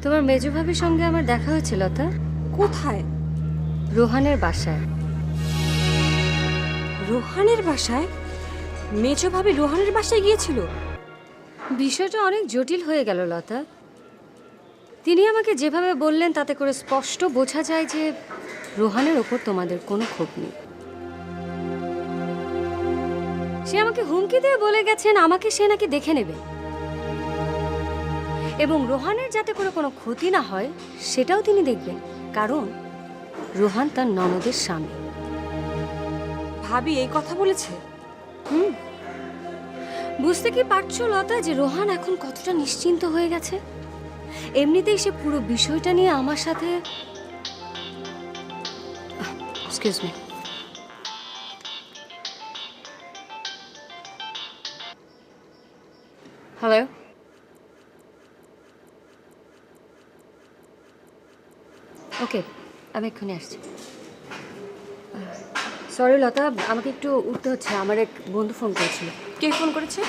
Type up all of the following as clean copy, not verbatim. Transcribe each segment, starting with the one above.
তোমার মেজো ভাবির সঙ্গে আমার দেখা হয়েছিল লতা। কোথায়? রোহানের বাসায়। রোহানের বাসায়? মেজো ভাবি রোহানের বাসায় গিয়েছিল? বিষয়টা অনেক জটিল হয়ে গেল লতা। তিনি আমাকে যেভাবে বললেন তাতে করে স্পষ্ট বোঝা যায় যে রোহানের ওপর তোমাদের কোনো ক্ষোভ নেই। সে আমাকে হুমকি দিয়ে বলে গেছেন আমাকে সে নাকি দেখে নেবে, এবং রোহানের যাতে করে কোনো ক্ষতি না হয় সেটাও তিনি দেখবেন, কারণ রোহান তার ননদের স্বামী। ভাবি এই কথা বলেছে? বুঝতে কি পারছো লতা যে রোহান এখন কতটা নিশ্চিন্ত হয়ে গেছে? এমনিতেই সে পুরো বিষয়টা নিয়ে আমার সাথে এক্সকিউজ মি হ্যালো, ওকে আমি এক্ষুনি আসছি। সরি লতা, আমাকে একটু উঠতে হচ্ছে, আমার এক বন্ধু ফোন করেছিল। কে ফোন করেছে?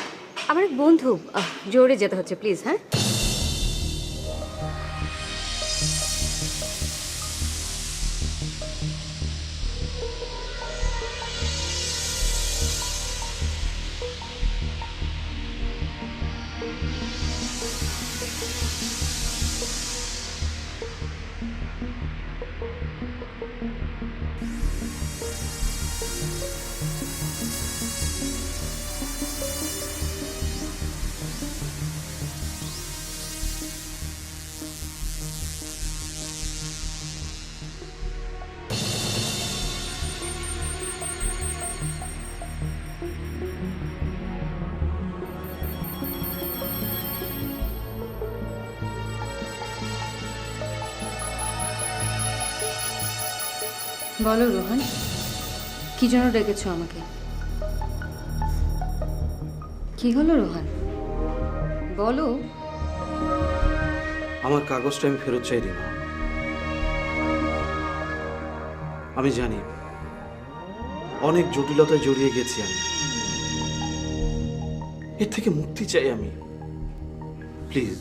আমার এক বন্ধু, জোরে যেতে হচ্ছে প্লিজ। হ্যাঁ, বলো রোহান, কি জন্য ডেকেছো আমাকে? কি হলো রোহান, বলো। আমার কাগজটা আমি ফেরত চাই রিমা। আমি জানি অনেক জটিলতায় জড়িয়ে গেছি আমি, এর থেকে মুক্তি চাই আমি। প্লিজ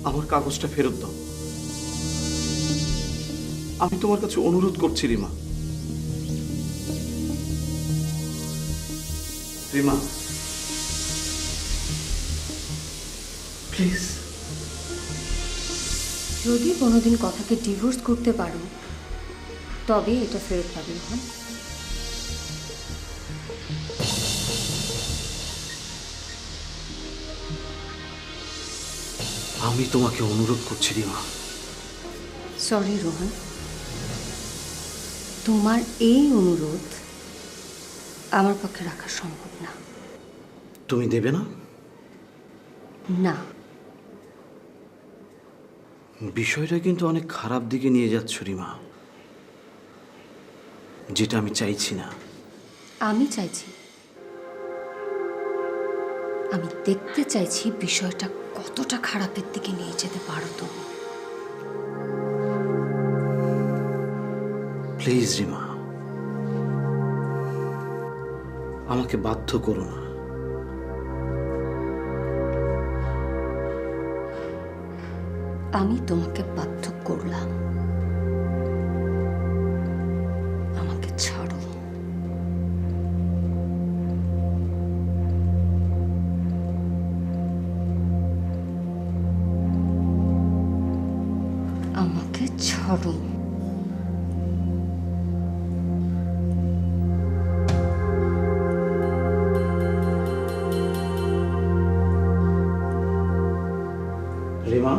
আমার কাগজটা ফেরত দাও, আমি তোমার কাছে অনুরোধ করছি রিমা। রিমা প্লিজ। যদি কোনোদিন কথাকে ডিভোর্স করতে পারো তবে এটা ফেরত পাবে রোহান। আমি তোমাকে অনুরোধ করছি রিমা। সরি রোহান, তোমার এই অনুরোধ আমার পক্ষে রাখা সম্ভব না। তুমি দেবে না? না, বিষয়টা কিন্তু অনেক খারাপ দিকে নিয়ে যাচ্ছ রিমা, যেটা আমি চাইছি না। আমি চাইছি, আমি দেখতে চাইছি বিষয়টা কতটা খারাপের দিকে নিয়ে যেতে পারো তুমি। প্লিজ রিমা, আমাকে বাধ্য করো না। আমি তোমাকে বাধ্য করলাম, আমাকে ছাড়ো। আমাকে ছাড়ো। রিমা,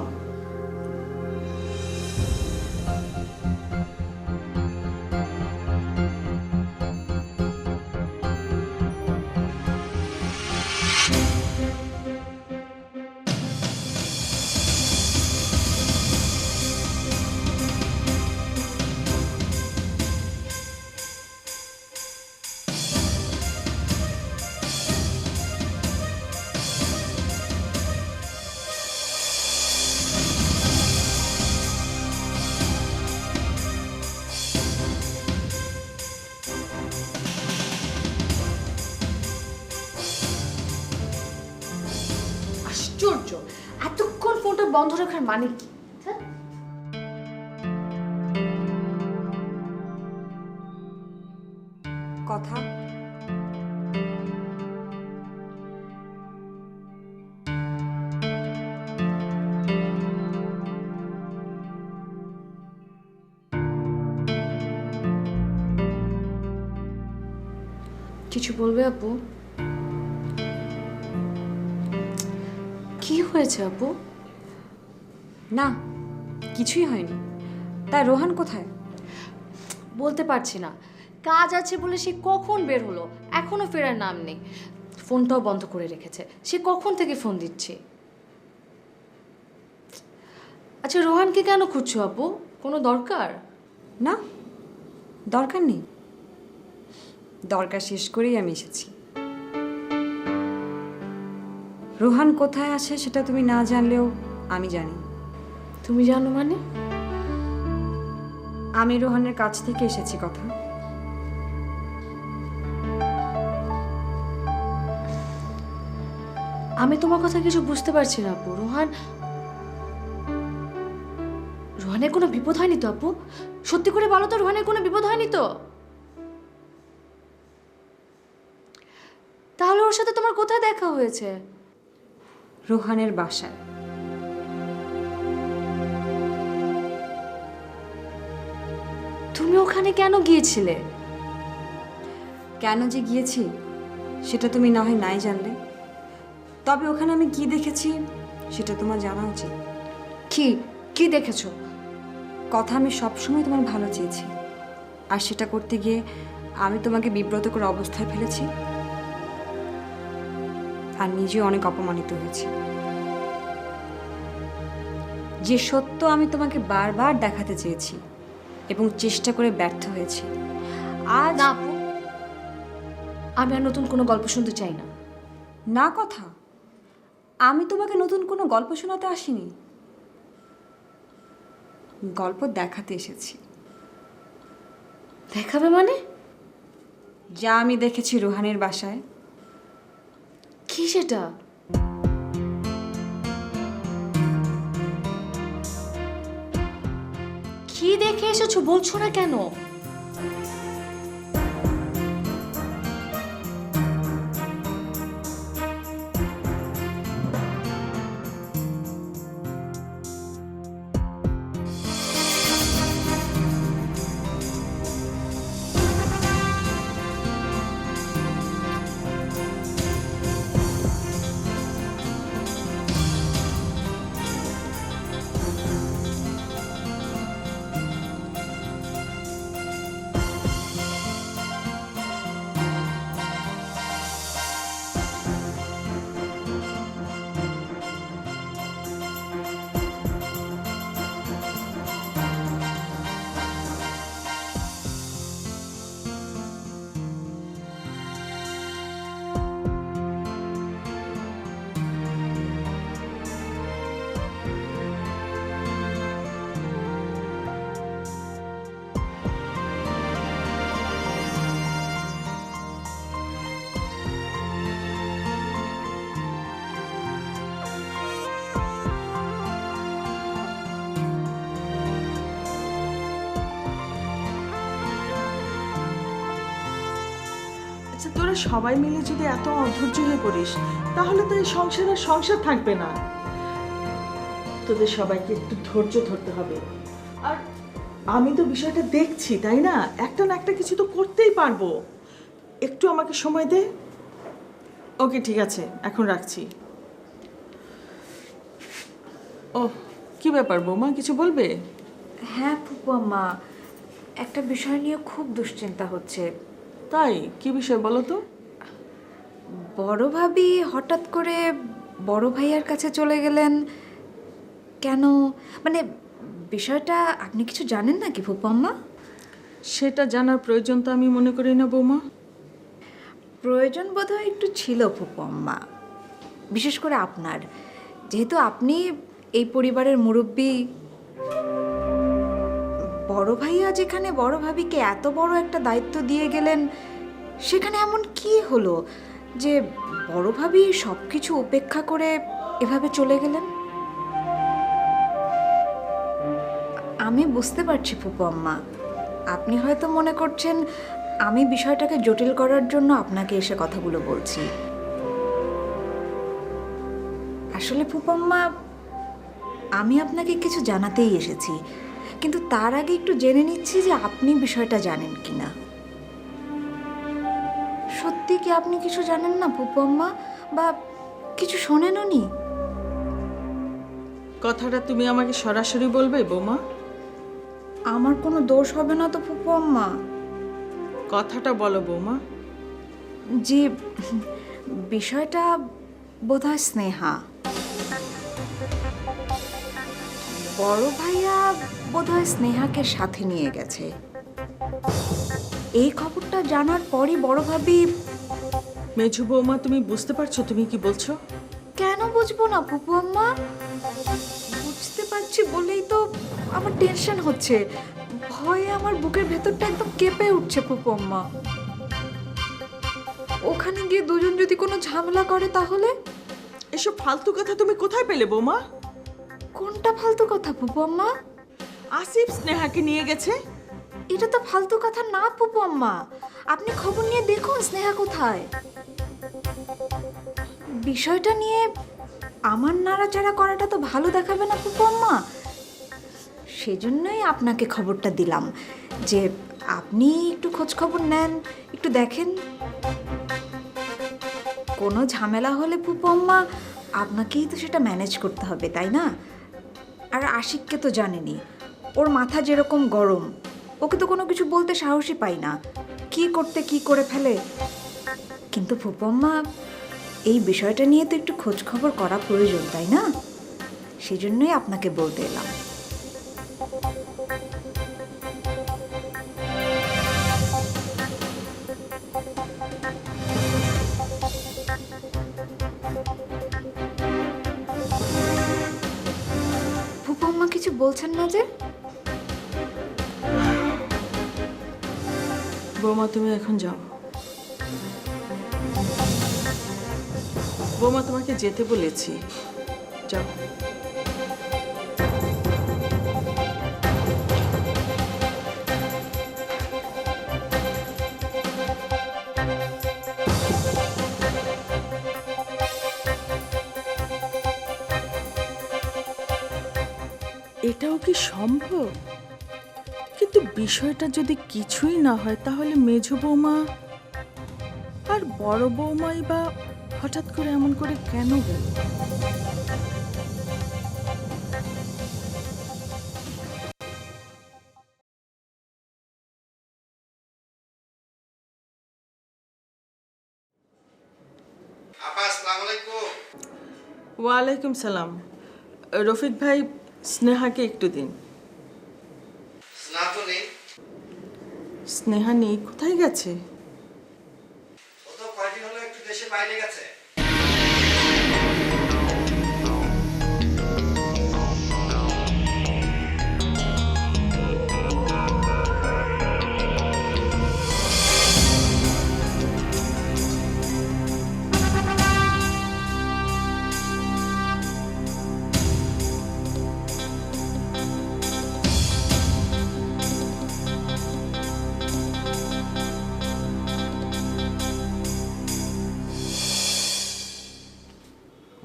আশ্চর্য, এতক্ষণ ফোনটা বন্ধ রাখার মানে কি? কথা? কিছু বলবে আপু? কি হয়েছে আপু? না, কিছুই হয়নি। তা রোহান কোথায়? বলতে পারছি না। কাজ আছে বলে সে কখন বের হলো, এখনো ফেরার নাম নেই। ফোনটাও বন্ধ করে রেখেছে। সে কখন থেকে ফোন দিচ্ছে। আচ্ছা, রোহানকে কেন খুঁজছো আপু? কোনো দরকার? না, দরকার নেই। দরকার শেষ করেই আমি এসেছি। রোহান কোথায় আছে সেটা তুমি না জানলেও আমি জানি। তুমি জানো মানে? আমি রোহানের কাছ থেকে এসেছি কথা। আমি তোমার কথা কিছু বুঝতে পারছি না আপু। রোহানের কোনো বিপদ হয়নি তো আপু? সত্যি করে বলো তো, রোহানের কোনো বিপদ হয়নি তো? তাহলে ওর সাথে তোমার কোথায় দেখা হয়েছে? রোহানের বাসায়। তুমি ওখানে কেন গিয়েছিলে? কেন যে গিয়েছি সেটা তুমি না হয় নাই জানলে, তবে ওখানে আমি কি দেখেছি সেটা তোমার জানা উচিত। কি কি দেখেছো? কথা আমি সবসময় তোমার ভালো চেয়েছি, আর সেটা করতে গিয়ে আমি তোমাকে বিব্রতকর অবস্থায় ফেলেছি, আর নিজেও অনেক অপমানিত হয়েছি। যে সত্য আমি তোমাকে বারবার দেখাতে চেয়েছি এবং চেষ্টা করে ব্যর্থ হয়েছি, আজ না আপু, আমি আর নতুন কোনো গল্প শুনতে চাই না। না কথা, আমি তোমাকে নতুন কোনো গল্প শোনাতে আসিনি, গল্প দেখাতে এসেছি। দেখাবে মানে? যা আমি দেখেছি রোহানের বাসায়। কি সেটা? কি দেখে এসেছো বলছো না কেন? আচ্ছা, তোরা সবাই মিলে যদি এত অধৈর্য হয়ে পড়িস তাহলে তো এই সংসার আর সংসার থাকবে না। তোদের সবাইকে একটু ধৈর্য ধরতে হবে। আর আমি তো বিষয়টা দেখছি, তাই না? একটা না একটা কিছু তো করতেই পারবো। একটু আমাকে সময় দে। ওকে, ঠিক আছে, এখন রাখছি। ও, কি ব্যাপার বৌমা, কিছু বলবে? হ্যাঁ ফুপা মা, একটা বিষয় নিয়ে খুব দুশ্চিন্তা হচ্ছে। তাই? কি বিষয় বলো তো? বড় ভাবি হঠাৎ করে বড় ভাইয়ার কাছে চলে গেলেন কেন? মানে বিষয়টা আপনি কিছু জানেন নাকি ফুপাম্মা? সেটা জানার প্রয়োজন তো আমি মনে করি না বৌমা। প্রয়োজন বোধহয় একটু ছিল ফুপাম্মা, বিশেষ করে আপনার, যেহেতু আপনি এই পরিবারের মুরব্বী। বড় ভাইয়া যেখানে বড় ভাবিকে এত বড় একটা দায়িত্ব দিয়ে গেলেন, সেখানে এমন কি হলো যে বড় ভাবি সব কিছু উপেক্ষা করে এভাবে চলে গেলেন? আমি বুঝতে পারছি ফুপু আম্মা, আপনি হয়তো মনে করছেন আমি বিষয়টাকে জটিল করার জন্য আপনাকে এসে কথাগুলো বলছি। আসলে ফুপম্মা, আমি আপনাকে কিছু জানাতেই এসেছি, কিন্তু তার আগে একটু জেনে নিচ্ছি যে আপনি বিষয়টা জানেন কিনা। সত্যি কি আপনি কিছু জানেন না ফুপম্মা, বা কিছু শোনেনও নি? কথাটা তুমি আমাকে সরাসরি বলবে বৌমা? আমার কোনো দোষ হবে না তো ফুপম্মা? কথাটা বলো বৌমা। জি, বিষয়টা বোধহয় স্নেহা। বড় ভাইয়া বোধহয় স্নেহাকে সাথে নিয়ে গেছে। এই খবরটা জানার পরই বড় ভাবি। মেজু বৌমা, তুমি বুঝতে পারছো তুমি কি বলছো? কেন বুঝবো না ফুপু আম্মা? বুঝতে পারছি বলেই তো আমার টেনশন হচ্ছে, ভয়ে আমার বুকের ভেতরটা একদম কেঁপে উঠছে ফুপু আম্মা। ওখানে গিয়ে দুজন যদি কোনো ঝামেলা করে তাহলে? এসব ফালতু কথা তুমি কোথায় পেলে বৌমা? কোনটা ফালতু কথা ফুপু আম্মা? আসিফ স্নেহাকে নিয়ে গেছে। এটা তো ফালতু কথা না ফুপু আম্মা, আপনি খবর নিয়ে দেখুন স্নেহা কোথায়। বিষয়টা নিয়ে আমার নাড়াচাড়া করাটা তো ভালো দেখাবে না ফুপু আম্মা। সেজন্যই আপনাকে খবরটা দিলাম যে আপনি একটু খোঁজ খবর নেন, একটু দেখেন। কোনো ঝামেলা হলে ফুপু আম্মা আপনাকেই তো সেটা ম্যানেজ করতে হবে, তাই না? আর আশিককে তো জানেনি, ওর মাথা যেরকম গরম, ওকে তো কোনো কিছু বলতে সাহসই পাই না, কি করতে কি করে ফেলে। কিন্তু ফুপম্মা, এই বিষয়টা নিয়ে তো একটু খোঁজ খবর করা প্রয়োজন, তাই না? সেজন্যই আপনাকে বলতে এলাম। ফুপম্মা কিছু বলছেন না যে? বৌমা তুমি এখন যাও। বৌমা তোমাকে যেতে বলেছি, যাও। এটাও কি সম্ভব? কিন্তু বিষয়টা যদি কিছুই না হয় তাহলে মেজো বৌমা আর বড় বৌমাই বা হঠাৎ করে এমন করে কেন গেল? আপা আসসালামু আলাইকুম। ওয়ালাইকুম সালাম। রফিক ভাই, স্নেহাকে একটু দিন। স্নেহা তো নেই। স্নেহা নেই? কোথায় গেছে? ও তো কয়দিন হলো একটু দেশের বাইরে গেছে।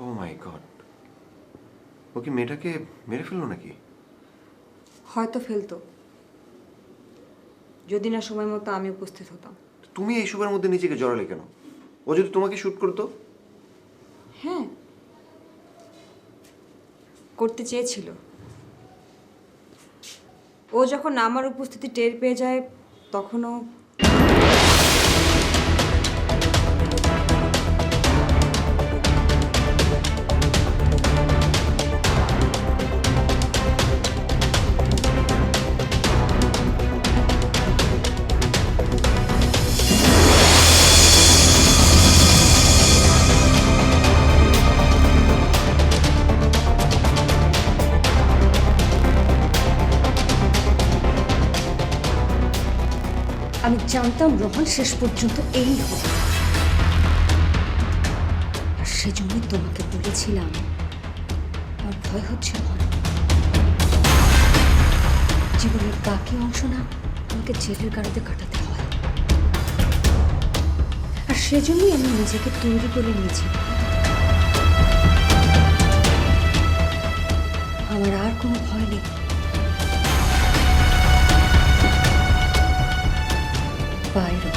ও মাই গড, ও কি মেয়েটাকে মেরে ফেললো নাকি? হয়তো ফেলতো, যদি না সময় মতো আমি উপস্থিত হতাম। তুমি এইসবের মধ্যে নিজেকে জড়ালে কেন? ও যদি তোমাকে শুট করতো? হ্যাঁ, করতে চেয়েছিল। ও যখন আমার উপস্থিতি টের পেয়ে যায় তখনও আমি জানতাম রোহন শেষ পর্যন্ত এই হবে, আর সেজন্যই তোমাকে বলেছিলাম আমার ভয় হচ্ছে রোহন। জীবনের বাকি অংশ না আমাকে জেলের গাড়িতে কাটাতে হয়। সেজন্যই আমি নিজেকে তৈরি করে নিয়েছি। আমার আর কোনো ভয় নেই। বাইরে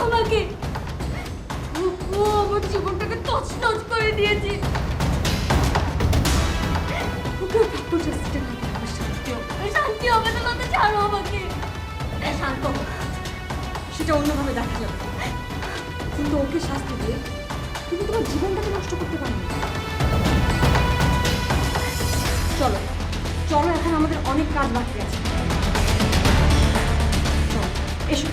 আমাকে ও আমার জীবনটাকে তছনছ করে দিয়েছে। ওকে ঠাকুর শাস্তি না দিলে আমার শান্তি হবে না। লতা ছাড়ো আমাকে। শান্ত হও। সেটা অন্যভাবে দেখা যাবে, কিন্তু ওকে শাস্তি দিয়ে তুমি তোমার জীবনটাকে নষ্ট করতে পারো না। চলো চলো, এখন আমাদের অনেক কাজ বাকি আছে। চলো, এসো।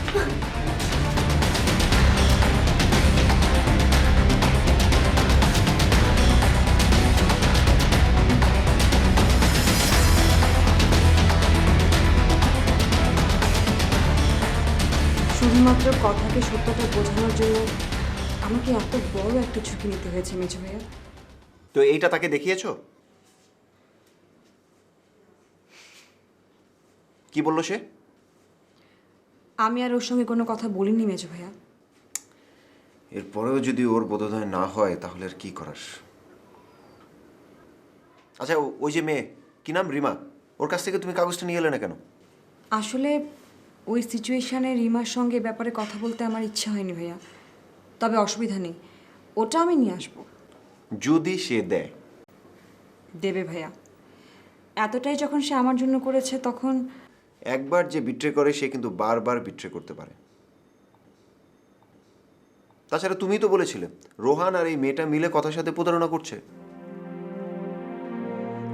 শুধুমাত্র কথাকে সত্যটা বোঝানোর জন্য আমাকে এত বড় একটা ঝুঁকি নিতে হয়েছে মেজো ভাইয়া। তো এইটা তাকে দেখিয়েছো? কি বললো সে? আমি আর ওর সঙ্গে কোনো কথা বলিনি মেজো ভাইয়া। এরপরেও যদি ওর বোধোদয় না হয় তাহলে আর কি করার? আচ্ছা, ওই যে মেয়ে, কি নাম, রিমা, ওর কাছ থেকে তুমি কাগজটা নিয়ে এলে না কেন? আসলে ওই সিচুয়েশানে রিমার সঙ্গে এ ব্যাপারে কথা বলতে আমার ইচ্ছা হয়নি ভাইয়া। তবে অসুবিধা নেই, ওটা আমি নিয়ে আসবো। যদি সে দেয়? দেবে ভাইয়া। এতটাই যখন সে আমার জন্য করেছে তখন। একবার যে বিট্রে করে সে কিন্তু বারবার বিট্রে করতে পারে। তাছাড়া তুমি তো বলেছিলে রোহান আর এই মেয়েটা মিলে কথার সাথে প্রতারণা করছে।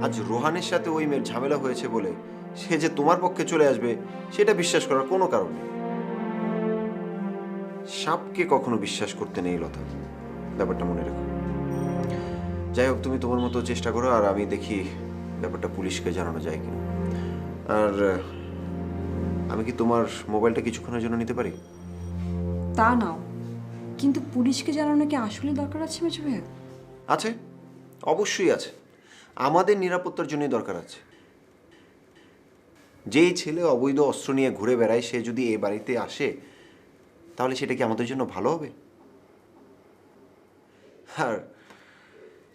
আজ রোহানের সাথে ওই মেয়ের ঝামেলা হয়েছে বলে সে যে তোমার পক্ষে চলে আসবে সেটা বিশ্বাস করার কোনো কারণ নেই। সাপকে কখনো বিশ্বাস করতে নেই লতা, ব্যাপারটা মনে রেখো। যাই হোক, তুমি তোমার মতো চেষ্টা করো, আর আমি দেখি ব্যাপারটা পুলিশকে জানানো যায় কিনা। আর আমি কি তোমার মোবাইলটা কিছুক্ষণের জন্য নিতে পারি? তা নাও, কিন্তু পুলিশকে জানানো কি আসলে দরকার আছে মেজো ভাইয়া? আছে, অবশ্যই আছে। আমাদের নিরাপত্তার জন্যই দরকার আছে। যেই ছেলে অবৈধ অস্ত্র নিয়ে ঘুরে বেড়ায় সে যদি এ বাড়িতে আসে তাহলে সেটা কি আমাদের জন্য ভালো হবে? আর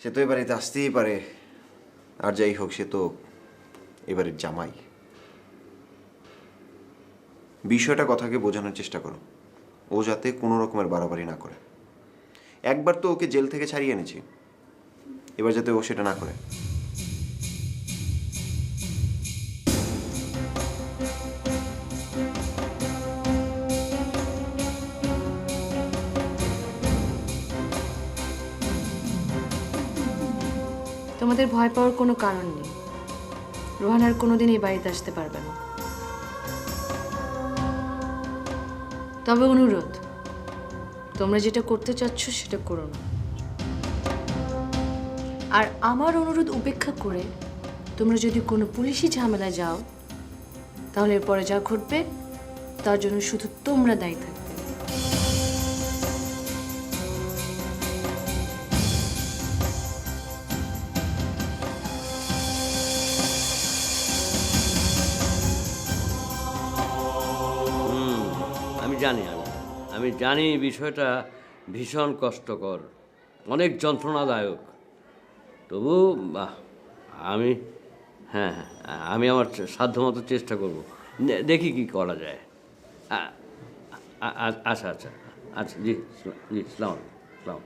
সে তো এ বাড়িতে আসতেই পারে, আর যাই হোক সে তো এবারের জামাই। বিষয়টা কথাকে বোঝানোর চেষ্টা করো, ও যাতে কোনো রকমের বাড়াবাড়ি না করে। একবার তো ওকে জেল থেকে ছাড়িয়ে এনেছি, এবার যাতে ও সেটা না করে। তোমাদের ভয় পাওয়ার কোনো কারণ নেই। রোহান আর কোনোদিন এই বাড়িতে আসতে পারবে না। তবে অনুরোধ, তোমরা যেটা করতে চাচ্ছ সেটা করো না। আর আমার অনুরোধ উপেক্ষা করে তোমরা যদি কোনো পুলিশি ঝামেলায় যাও তাহলে এরপরে যা ঘটবে তার জন্য শুধু তোমরা দায়ী থাকবে। আমি জানি বিষয়টা ভীষণ কষ্টকর, অনেক যন্ত্রণাদায়ক। তবু আমি আমি আমার সাধ্যমতো চেষ্টা করব, দেখি কি করা যায়। আচ্ছা আচ্ছা আচ্ছা, জি জি, সালাম সালাম।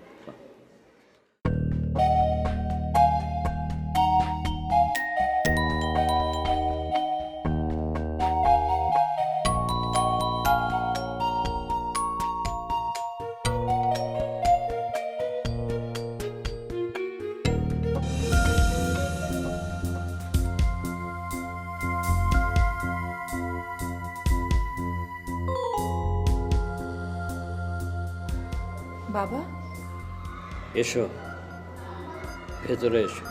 বাবা, এসো, ভেতরে এসো।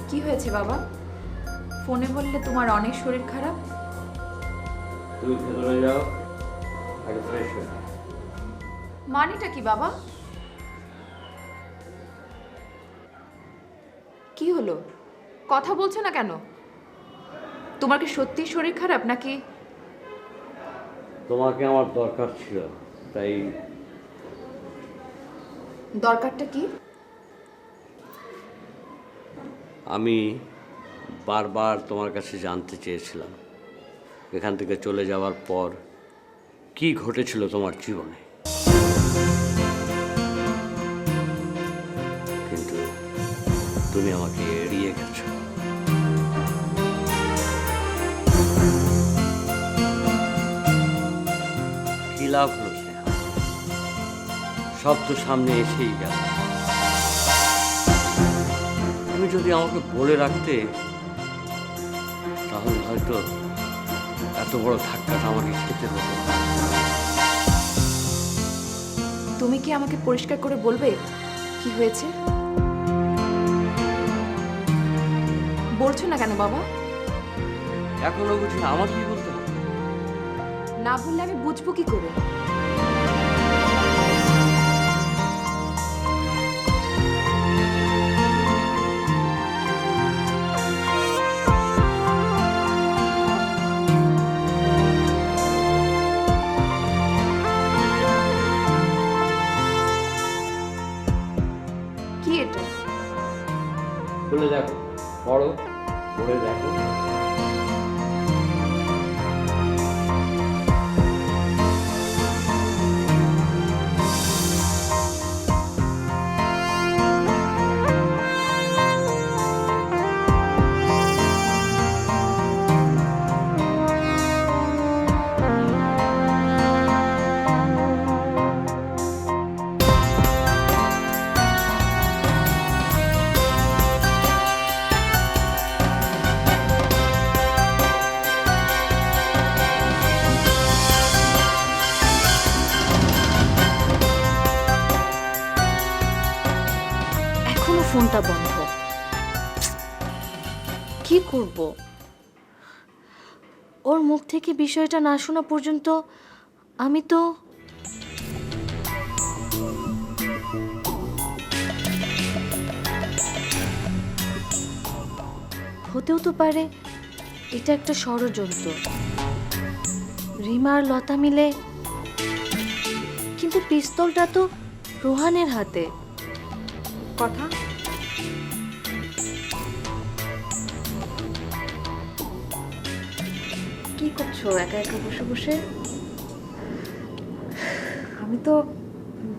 কি হয়েছে বাবা? ফোনে বললে তোমার অনেক শরীর খারাপ। তুমি ভেতরে যাও, ফ্রেশ হয়ে নাও। মানেটা কি বাবা? কি হলো, কথা বলছো না কেন? তোমার কি সত্যি শরীর খারাপ নাকি? তোমাকে আমার দরকার ছিল, তাই দরকারটা কি? আমি বারবার তোমার কাছে জানতে চেয়েছিলাম এখান থেকে চলে যাওয়ার পর কি ঘটেছিল তোমার জীবনে, কিন্তু তুমি আমাকে এড়িয়ে গেছো। কি লাভ হলো স্নেহা? সব তো সামনে এসেই গেল। তুমি যদি আমাকে বলে রাখতে তাহলে হয়তো এত বড় ধাক্কাটা আমাকে খেতে হতো না। তুমি কি আমাকে পরিষ্কার করে বলবে কি হয়েছে? বলছো না কেন বাবা? এখনো বুঝি আমাকেই বলতে হবে? না বললে আমি বুঝবো কি করে? কি এটা? খুলে দেখো, পড়ো, পড়ে দেখো। এখনো ফোনটা বন্ধ। কি করব? ওর মুখ থেকে বিষয়টা না শোনা পর্যন্ত আমি তো হতেও তো পারে এটা একটা ষড়যন্ত্র। রিমা আর লতা মিলে, কিন্তু পিস্তলটা তো রোহানের হাতে। কথা কি করছো একা একা বসে বসে? আমি তো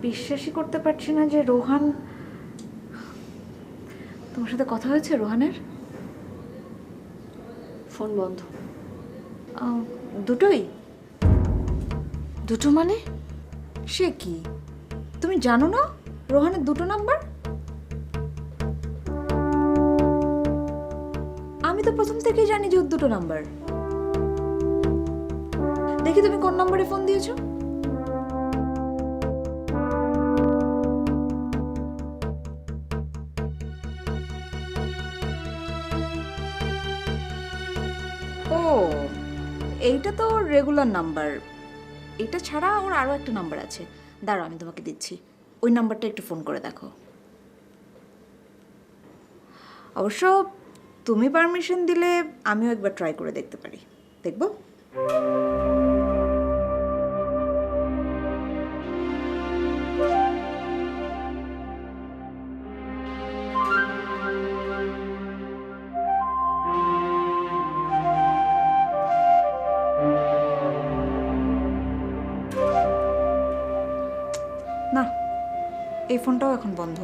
বিশ্বাসই করতে পারছি না যে রোহান, তোমার সাথে কথা হয়েছে রোহানের? ফোন বন্ধ। দুটোই? দুটো মানে? সে কি, তুমি জানো না রোহানের দুটো নাম্বার? আমি তো প্রথম থেকেই জানি যে ওর দুটো নাম্বার। দেখি তুমি কোন নম্বরে ফোন দিয়েছো? ও, এইটা তো ওর রেগুলার নাম্বার। এটা ছাড়া ওর আরও একটা নাম্বার আছে, দাঁড়াও আমি তোমাকে দিচ্ছি। ওই নাম্বারটা একটু ফোন করে দেখো। অবশ্য তুমি পারমিশন দিলে আমিও একবার ট্রাই করে দেখতে পারি, দেখবো। না, এই ফোনটাও এখন বন্ধ।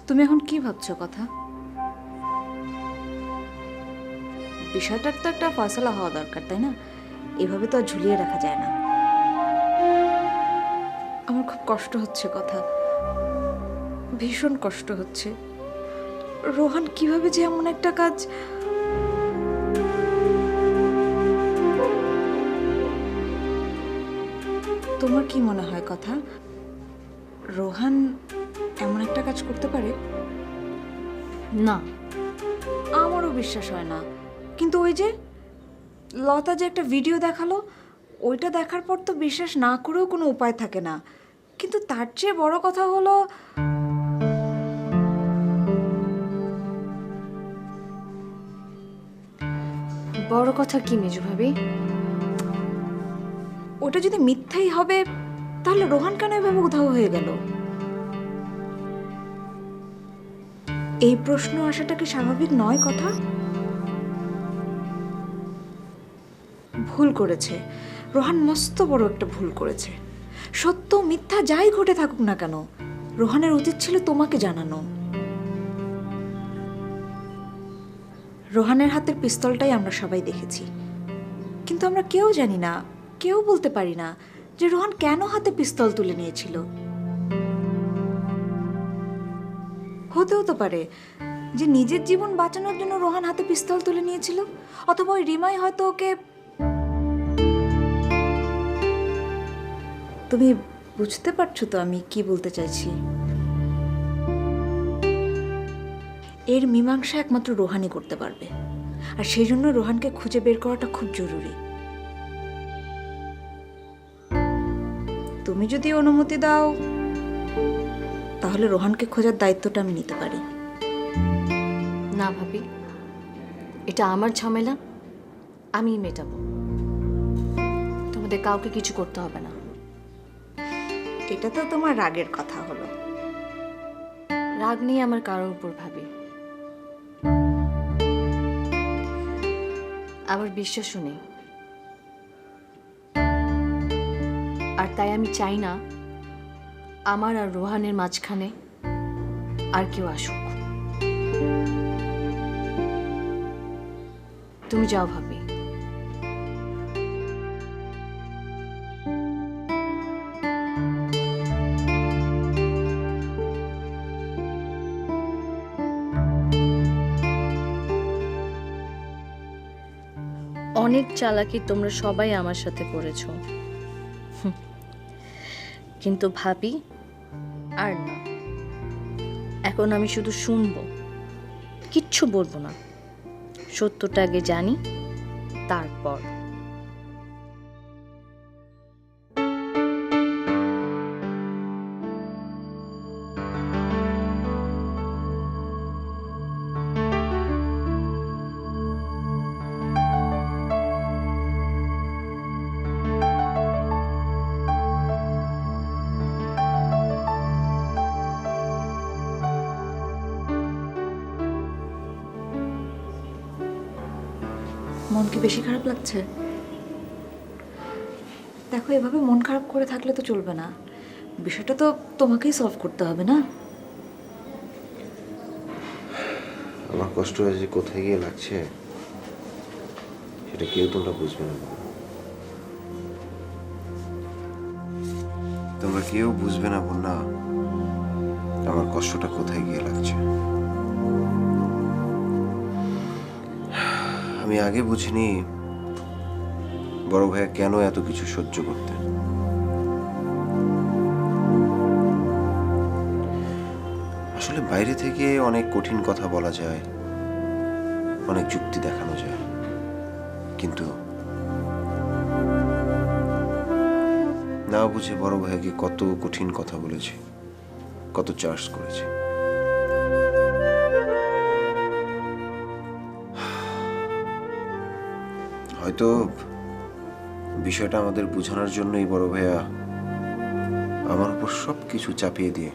তুমি এখন কি ভাবছো কথা? বিষয়টার তো একটা ফয়সালা হওয়া দরকার, তাই না? এভাবে তো আর ঝুলিয়ে রাখা যায় না। আমার খুব কষ্ট হচ্ছে কথা, ভীষণ কষ্ট হচ্ছে। রোহান কিভাবে যে এমন একটা কাজ। তোমার কি মনে হয় কথা, রোহান এমন একটা কাজ করতে পারে? না, আমারও বিশ্বাস হয় না। কিন্তু ওই যে লতা যে একটা ভিডিও দেখালো, ওইটা দেখার পর তো বিশ্বাস না করেও কোনো উপায় থাকে না। কিন্তু তার চেয়ে বড় কথা হলো, বড় কথা কি মেজু ভাবি? ওটা যদি মিথ্যাই হবে তাহলে রোহান কেন এভাবে উধাও হয়ে গেল? এই প্রশ্ন আসাটা কি স্বাভাবিক নয় কথা? ভুল করেছে রোহান, মস্ত বড় একটা ভুল করেছে। সত্য মিথ্যা যাই ঘটে থাকুক না কেন, রোহানের উচিত ছিল তোমাকে জানানো। রোহানের হাতের পিস্তলটাই আমরা সবাই দেখেছি, কিন্তু আমরা কেউ জানি না, কেউ বলতে পারি না যে রোহান কেন হাতে পিস্তল তুলে নিয়েছিল। হতেও তো পারে যে নিজের জীবন বাঁচানোর জন্য রোহান হাতে পিস্তল তুলে নিয়েছিল, অথবা ওই রিমাই হয়তো ওকে। তুমি বুঝতে পারছো তো আমি কি বলতে চাইছি? এর মীমাংসা একমাত্র রোহানই করতে পারবে, আর সেই জন্য রোহানকে খুঁজে বের করাটা খুব জরুরি। তুমি যদি অনুমতি দাও তাহলে রোহানকে খোঁজার দায়িত্বটা আমি নিতে পারি। না ভাবি, এটা আমার ঝামেলা, আমিই মেটাবো। তোমাদের কাউকে কিছু করতে হবে না। এটা তো তোমার রাগের কথা হলো। রাগ নেই আমার কারোর উপর ভাবি, আবার বিশ্বাসও নেই। আর তাই আমি চাই না আমার আর রোহানের মাঝখানে আর কেউ আসুক। তুমি যাও ভাবি। অনেক চালাকি তোমরা সবাই আমার সাথে করেছো, কিন্তু ভাবি আর না। এখন আমি শুধু শুনবো, কিচ্ছু বলবো না। সত্যটা আগে জানি, তারপর। মন কি বেশি খারাপ লাগছে? দেখো, এভাবে মন খারাপ করে থাকলে তো চলবে না। বিষয়টা তো তোমাকেই সলভ করতে হবে না? আমার কষ্ট যে কোথায় গিয়ে লাগছে সেটা কেউ তোমরা বুঝবে না। তোমরা কেউ বুঝবে না বন্যা, আমার কষ্টটা কোথায় গিয়ে লাগছে। আমি আগে বুঝিনি বড় ভাইয়া কেন এত কিছু সহ্য করতেন। আসলে বাইরে থেকে অনেক কঠিন কথা বলা যায়, অনেক যুক্তি দেখানো যায়, কিন্তু না বুঝে বড় ভাইকে কত কঠিন কথা বলেছি, কত চার্জ করেছি। হয়তো বিষয়টা আমাদের বোঝানোর জন্যই বড় ভাইয়া আমার উপর সবকিছু চাপিয়ে দিয়ে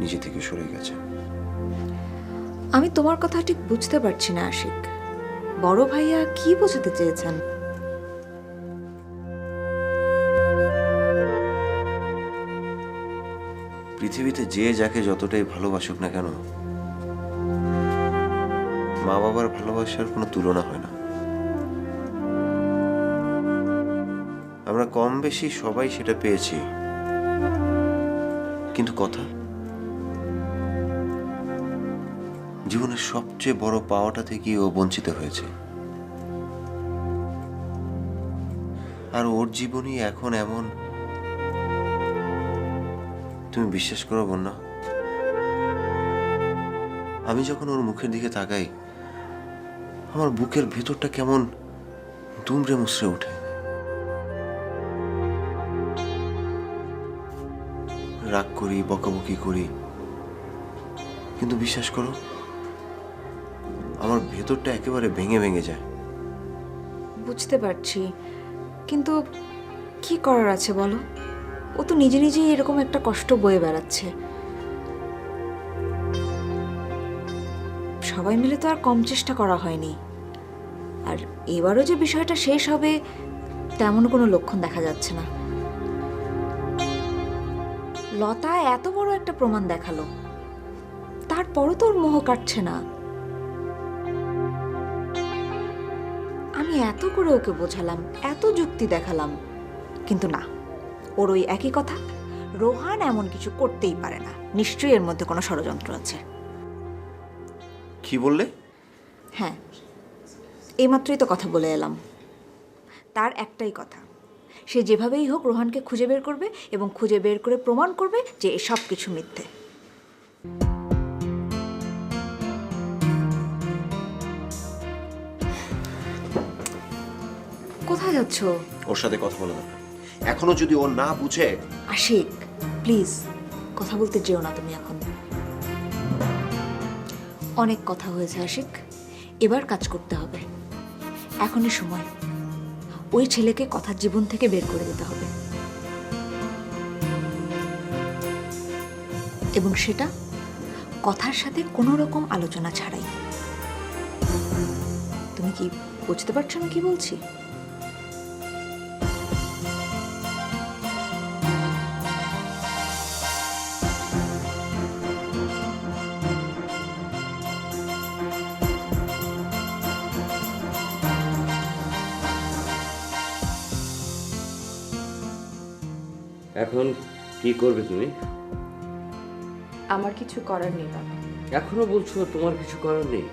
নিজে থেকে সরে গেছে। আমি তোমার কথা ঠিক বুঝতে পারছি না আশিক। বড় ভাইয়া কি বোঝাতে চেয়েছেন? পৃথিবীতে যে যাকে যতটাই ভালোবাসুক না কেন, মা বাবার ভালোবাসার কোনো তুলনা হয় না। আমরা কম বেশি সবাই সেটা পেয়েছি, কিন্তু কথা, জীবনের সবচেয়ে বড় পাওয়াটা থেকে ও বঞ্চিত হয়েছে। আর ওর জীবনই এখন এমন, তুমি বিশ্বাস করো বন্যা, আমি যখন ওর মুখের দিকে তাকাই আমার বুকের ভেতরটা কেমন দুমড়ে মুচড়ে ওঠে। রাগ করি, বকাবকি করি, কিন্তু বিশ্বাস করো আমার ভেতরটা একেবারে ভেঙে ভেঙে যায়। বুঝতে পারছি, কিন্তু কি করার আছে বলো? ও তো নিজে নিজেই এরকম একটা কষ্ট বয়ে বেড়াচ্ছে। সবাই মিলে তো আর কম চেষ্টা করা হয়নি। আর এবারও যে বিষয়টা শেষ হবে তেমন কোনো লক্ষণ দেখা যাচ্ছে না। লতা এত বড় একটা প্রমাণ দেখালো, তারপরও তো ওর মোহ কাটছে না। আমি এত করে ওকে বোঝালাম, এত যুক্তি দেখালাম, কিন্তু না, ওর ওই একই কথা, রোহান এমন কিছু করতেই পারে না, নিশ্চয়ই এর মধ্যে কোনো ষড়যন্ত্র আছে। কি বললে? হ্যাঁ, এইমাত্রই তো কথা বলে এলাম। তার একটাই কথা, সে যেভাবেই হোক রোহানকে খুঁজে বের করবে এবং খুঁজে বের করে প্রমাণ করবে যে এসব কিছু মিথ্যে। কোথায় যাচ্ছ? ওর সাথে কথা বলা দরকার। এখনো যদি ও না বুঝে। আশিক, প্লিজ কথা বলতে যেও না তুমি এখন। অনেক কথা হয়েছে আশিক, এবার কাজ করতে হবে। এখনই সময়, ওই ছেলেকে কথার জীবন থেকে বের করে দিতে হবে, এবং সেটা কথার সাথে কোনো রকম আলোচনা ছাড়াই। তুমি কি বুঝতে পারছো না কি বলছি? এখন কি করবে তুমি? আমার কিছু করার নেই বাবা। এখনো বলছো তোমার কিছু করার নেই?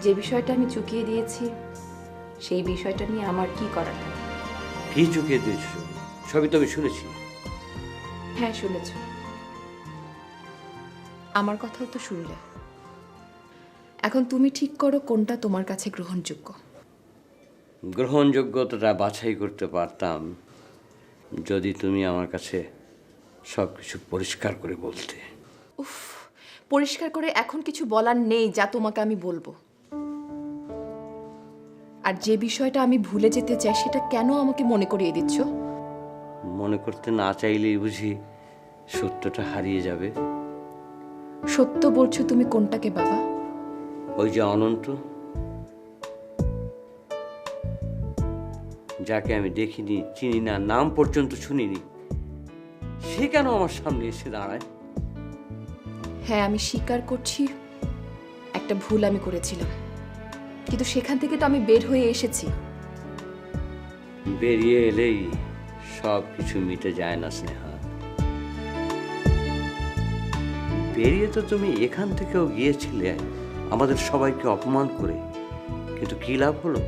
যে বিষয়টা আমি চুকিয়ে দিয়েছি সেই বিষয়টা নিয়ে আমার কি করার নেই। কি চুকিয়ে দিয়েছো? সবই তো আমি শুনেছি। হ্যাঁ শুনেছ, আমার কথাও তো শুনলে। এখন তুমি ঠিক করো কোনটা তোমার কাছে গ্রহণযোগ্য। গ্রহণযোগ্যতাটা বাছাই করতে পারতাম যদি তুমি আমার কাছে সব কিছু পরিষ্কার করে বলতে। উফ, পরিষ্কার করে এখন কিছু বলার নেই যা তোমাকে আমি বলবো। আর যে বিষয়টা আমি ভুলে যেতে চাই সেটা কেন আমাকে মনে করিয়ে দিচ্ছ? মনে করতে না চাইলেই বুঝি সত্যটা হারিয়ে যাবে? সত্য বলছো তুমি কোনটাকে বাবা? ওই যে অনন্ত, যাকে আমি দেখিনি, চিনি না, নাম পর্যন্ত শুনিনি, সে কেন আমার সামনে এসে দাঁড়ায়? হ্যাঁ, আমি স্বীকার করছি একটা ভুল আমি করেছিলাম, কিন্তু সেখান থেকে তো আমি বের হয়ে এসেছি। বেরিয়ে এলেই সব কিছু মিটে যায় না স্নেহা। বেরিয়ে তো তুমি এখান থেকেও গিয়েছিলে আমাদের সবাইকে অপমান করে, কিন্তু কি লাভ হলো?